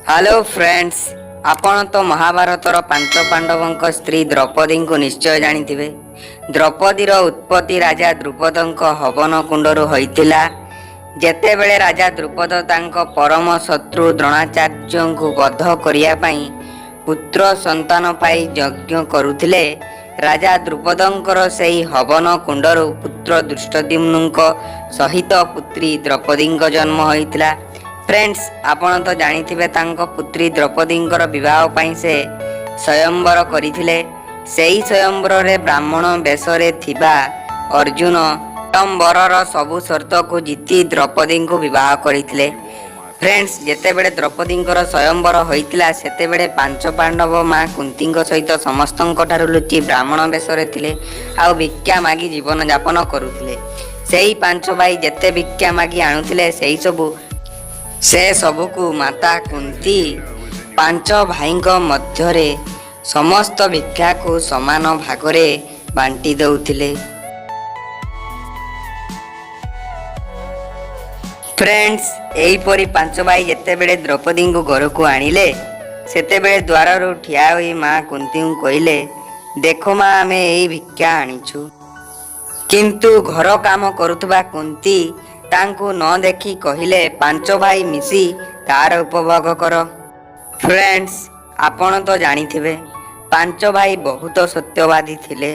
Hello friends, आपण तो महाभारतर पांच पांडवों स्त्री द्रौपदी को निश्चय जानिथिबे। द्रौपदीर उत्पत्ति राजा द्रुपदଙ୍କ हवन कुंडरू होइतिला। जेतेबेले राजा द्रुपद तांको परम शत्रु द्रोणाचार्य को वध करिया पई पुत्र संतान पाई यज्ञ करुथिले। राजा द्रुपदଙ୍କର सेही हवन कुंडरू पुत्र दृष्टद्युम्नଙ୍କ सहित पुत्री द्रौपदीଙ୍କ जन्म होइतिला। फ्रेंड्स, आपण तो जानिथिबे तांको पुत्री द्रौपदीଙ୍କର विवाह पई से स्वयंवर करिथिले। सेही स्वयंवर रे ब्राह्मण बेशरे थिबा अर्जुन टम्बरर सबु शर्त को जीती द्रौपदी को विवाह करिथिले। फ्रेंड्स, जेतेबेले द्रौपदीଙ୍କର स्वयंवर होइतिला सेतेबेले पांच पांडव मां कुंतीଙ୍କ सहित समस्तଙ୍କ ठारू लुचि ब्राह्मण बेशरे थिले आ भिक्षा मागी जीवन यापन करुथिले। सेही पांच भाई जेते भिक्षा मागी आणुथिले सेही सबु से सबुकु माता कुंती पांच भाईଙ୍କ मध्यरे समस्त भिक्षा को समान भागरे बांटी दउथिले। फ्रेंड्स, एही परी पांच भाई जेतेबेले द्रौपदी को घर को आनिले सेतेबेले द्वाररू ठिया होई मां कुंती को कहिले, देखो मां आमे एही भिक्षा आनिछु। किंतु घर काम करुथबा कुंती तांको न देखी कहिले, पांच भाई मिसी तार उपभोग कर। फ्रेंड्स, आपण तो जानिथिबे पांच भाई बहुत सत्यवादी थिले।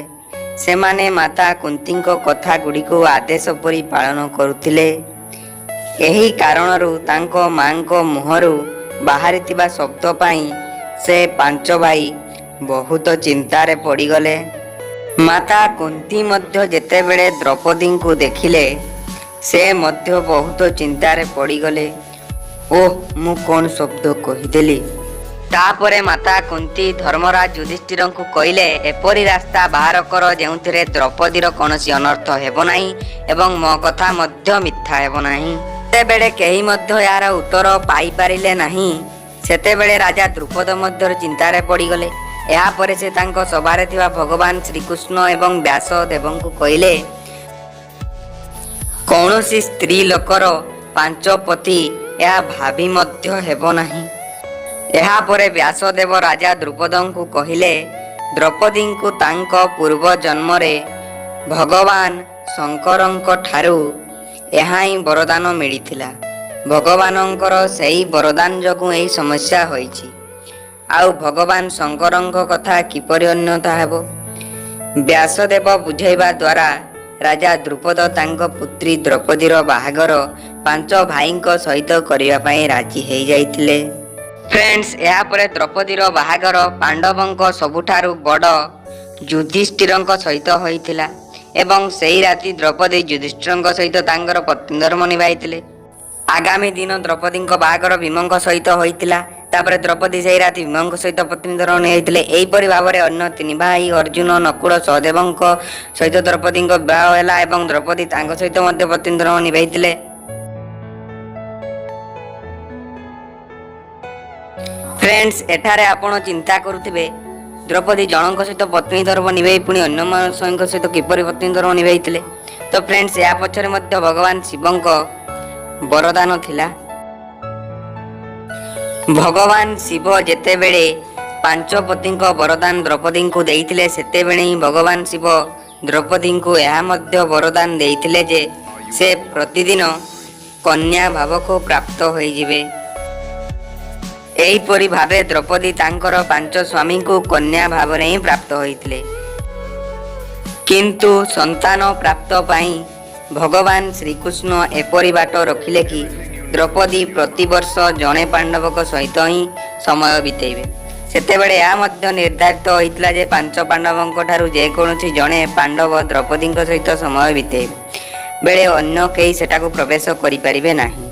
सेमाने माता कुंती को कथा गुडी को आदेश परी पालन करुथिले। एही कारणरू तांको मांको मुहरु बाहरिथिबा शब्द पाई से पांच भाई बहुत चिंतारे पड़ी गले। माता कुंती मध्य जेतेबेले द्रौपदी को देखिले से मध्य बहुत चिंतारे पड़ी गले। ओह, मु कौन शब्द कहीदेली। तापरे माता कुंती धर्मराज युधिष्ठिर को कहिले, एपरी रास्ता बाहर कर जेउथिरे द्रौपदीर कोनोसी अनर्थ हेबो नाही एवं मो कथा मध्य मिथ्या हेबो नाही। सेतेबेले केही मध्य यार उत्तर पाई पारिले नाही। सेतेबेले राजा द्रुपद मध्य चिंतारे पड़ी गले। एहा परे से तांको सभारे थिबा भगवान श्रीकृष्ण एवं व्यासदेव को कहिले, कौनसी स्त्री लोकर पांच पति या भाभी मध्य हेबो नाही। एहा परे व्यासदेव राजा द्रुपद को कहिले, द्रौपदी को तांको पूर्व जन्म रे भगवान शंकरंक ठारू एहाई वरदान मिलिथिला। भगवानंकर सेही वरदान जगु एही समस्या होईछि। आउ भगवान शंकरंक कथा किपरि अन्यथा हेबो। व्यासदेव बुझाइबा द्वारा राजा द्रुपद तांको पुत्री द्रौपदीर बाहागर पांच भाईଙ୍କ सहित करिया पई राजी हेई जाइथिले। फ्रेंड्स, एहा परे द्रौपदीर बाहागर पांडवଙ୍କ सबुठारू बड़ युधिष्ठिरଙ୍କ सहित होइथिला एवं सेही राति द्रौपदी युधिष्ठिरଙ୍କ सहित तांकर पत्नी धर्म निभाइथिले। आगामी दिन द्रौपदीଙ୍କ बाहागर भीमଙ୍କ सहित होइथिला। तापरे द्रौपदी सेही राति भीमଙ୍କ सहित पत्नी धर्म निभाइथिले। एही परि भाबरे अन्य तीन भाई अर्जुन नकुल सहदेवଙ୍କ सहित द्रौपदीଙ୍କ विवाह होला एवं द्रौपदी तांको सहित मध्य पत्नी धर्म निभाइथिले। फ्रेंड्स, एठारे आपण चिंता करुथिबे द्रौपदी जनक सहित पत्नी धर्म निभाई पुणी अन्य मानसଙ୍କ सहित किपरि पत्नी धर्म निभाइथिले। तो फ्रेंड्स, या पछरे मध्य भगवान शिवଙ୍କ वरदान थिला। भगवान शिव जेतेबेले पांच पति वरदान द्रौपदी को देइथिले सेतेबेले ही भगवान शिव द्रौपदी को यह मध्य वरदान देइथिले जे से प्रतिदिन कन्या भाव को प्राप्त होई जिवे। एही परि भावे द्रौपदी तांकर पांच स्वामी को कन्या भाव रे ही प्राप्त होइथिले। किंतु संतान प्राप्त पाई भगवान श्रीकृष्ण एपरि बाट रखिले कि द्रौपदी प्रतिवर्ष जणे पांडवक सहित ही समय बितेइबे। सेतेबेले या मध्य निर्धारित होइतला जे पांच पांडवଙ୍କ ठारू जे कोनोसी जणे पांडव द्रौपदीଙ୍କ सहित समय बितेइबे बेले अन्य केही सेटाको प्रवेश करि परिबे नाही।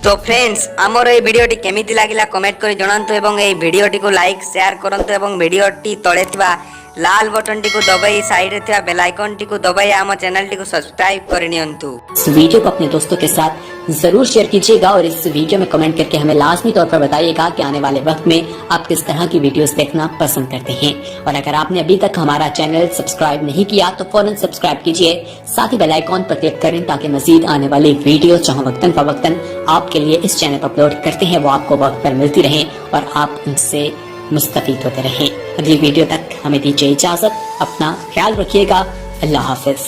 तो फ्रेंड्स, आमर ए वीडियोटी केमिति लागिला कमेंट करि जणांतु एवं ए वीडियोटी को लाइक शेयर करंतु एवं वीडियोटी तळे थिबा लाल बटन टी को दबाई साइड रे बेल आइकन टी को दबाई आम चैनल टी को सब्सक्राइब करनियंतु। इस वीडियो को अपने दोस्तों के साथ जरूर शेयर कीजिएगा और इस वीडियो में कमेंट करके हमें लाजमी तौर पर बताइएगा कि आने वाले वक्त में आप किस तरह की वीडियोस देखना पसंद करते हैं। और अगर आपने अभी तक हमारा चैनल सब्सक्राइब नहीं किया तो फौरन सब्सक्राइब कीजिए, साथ ही बेल आइकॉन पर क्लिक करें ताकि मजीद आने वाली वीडियो जहां वक्तन फवक्तन आपके लिए इस चैनल पर अपलोड करते हैं वो आपको वक्त पर मिलती रहे और आप उनसे मुस्तफीद होते रहें। अगली वीडियो तक हमें दीजिए इजाजत, अपना ख्याल रखिएगा। अल्लाह हाफिज।